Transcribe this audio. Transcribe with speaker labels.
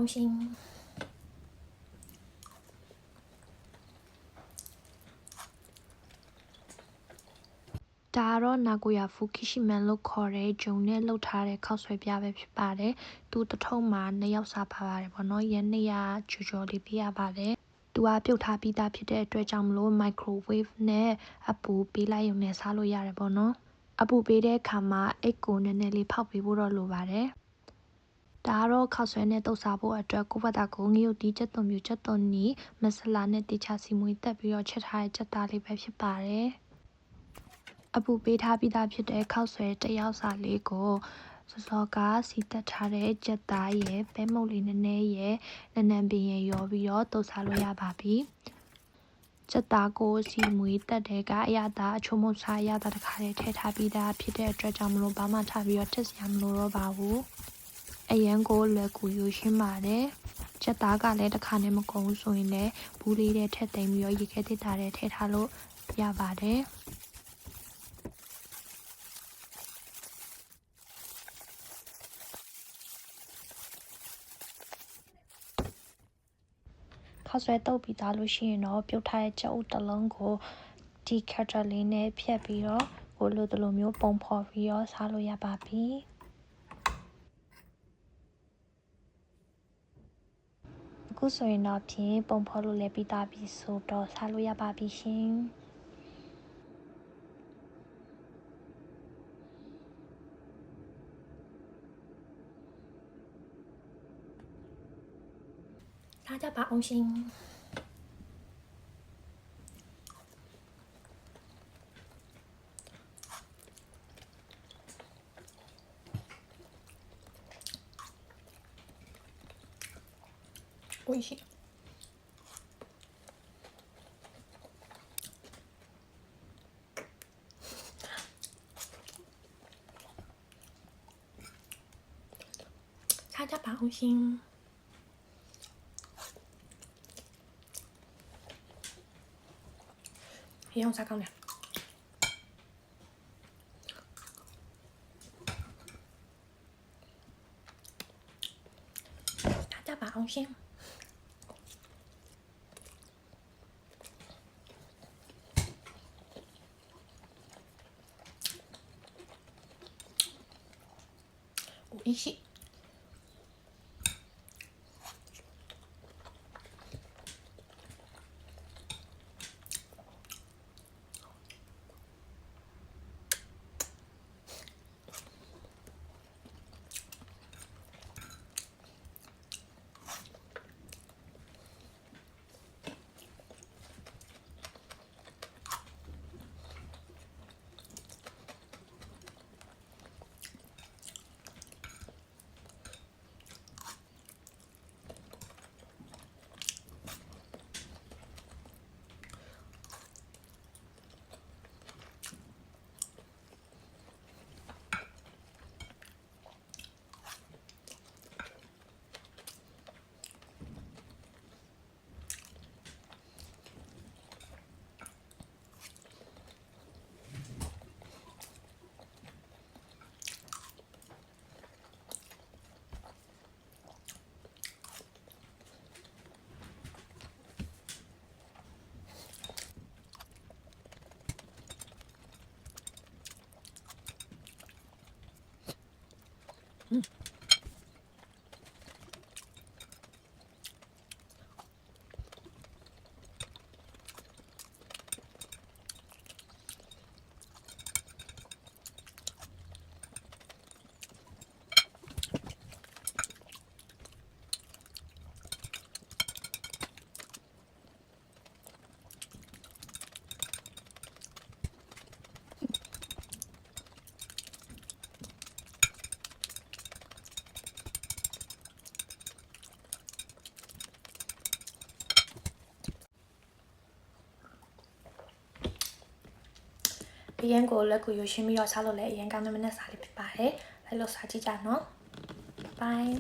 Speaker 1: အောင်ရှင်ဒါတော့နာဂိုယာဖူခိရှိမန်လို့ခေါ်တဲ့ဂျုံနဲ့လှုပ်ထားတဲ့ခောက်ဆွဲပြားပဲဖြစ်ပါတယ်။သူ့တထုံးမှာ2ယောက်စားပါပါတယ်ပေါ့နော်။ရဲ200ကျော်လေးပေးရပါတယ်။သူကပြုတ်ထားပြီးသားဖြစ်တဲ့အတွက်ကြောင့်မလို့ microwave နဲ့အပူပေးလိုက်ရုံနဲ့စားလို့ရတယ်ပေါ့နော်။အပူပေးတဲ့အခါမှာအိတ်ကိုနည်းနည်းလေးဖောက်ပေးဖို့တော့လိုပါတယ်။ဒါကတော့ခောက်ဆွဲနဲ့တုပ်စားဖို့အတွက်ကိုဘတာကိုငရုတ်တီးချက်သွန်မြူချက်သွန်နီမဆလာနဲ့တေချာစီမွေတက်ပြီးတော့ချက်ထားတဲ့ချက်သားလေးပဲဖြစ်ပါတယ်။အပူပေးထားပြီးသားဖြစ်တဲ့ခောက်ဆွဲတစ်ယောက်စာလေးကိုစောကစီတက်ထားတဲ့ကြက်သားရဲ့ပဲမုတ်လေးနည်းနည်းရဲ့နနံပင်ရဲ့ရောပြီးတော့တုပ်စားလို့ရပါပြီ။ကြက်သားကိုစီမွေတက်တဲ့ကအရသာအချို့မုတ်စားအရသာတစ်ခါတည်းထည့်ထားပြီးသားဖြစ်တဲ့အတွက်ကြောင့်မလို့ဘာမှထားပြီးတော့ထည့်စရာမလိုတော့ပါဘူး။အရန်ကိုလွယ်ကူရိုးရှင်းပါတယ်။ကြက်သားကလည်းတစ်ခါနဲ့မကုန်ဆိုရင်လည်းဘူးလေးနဲ့ထည့်သိမ်းပြီးတော့ရေခဲတစ်တာနဲ့ထည့်ထားလို့ရပါတယ်။ခောက်ဆွဲတုပ်ပြီးသားလို့ရှိရင်တော့ပြုတ်ထားတဲ့ကြက်ဥတစ်လုံးကိုဒီခက်ထလေးနဲ့ဖြတ်ပြီးတော့ကိုလိုမျိုးပုံဖော်ပြီးတော့စားလို့ရပါပြီအခုဆိုရင်တော့ဖြင့်ပုံဖော်လို့လည်းပြီးသားပြီဆိုတော့စားလို့ရပါပြီရှင်စားကြပါအောင်ရှင်美味しい。叉叉把红心。用啥讲呢？叉叉把红心。美味しい。အရင်ကိုလက်ကိုရွှေရှင်းပြီးတော့စားလို့လည်းအရင်ကောင်းတဲ့မနက်စာလေးဖြစ်ပါတယ်။လိုက်လို့စားကြည့်ကြနော်။ Bye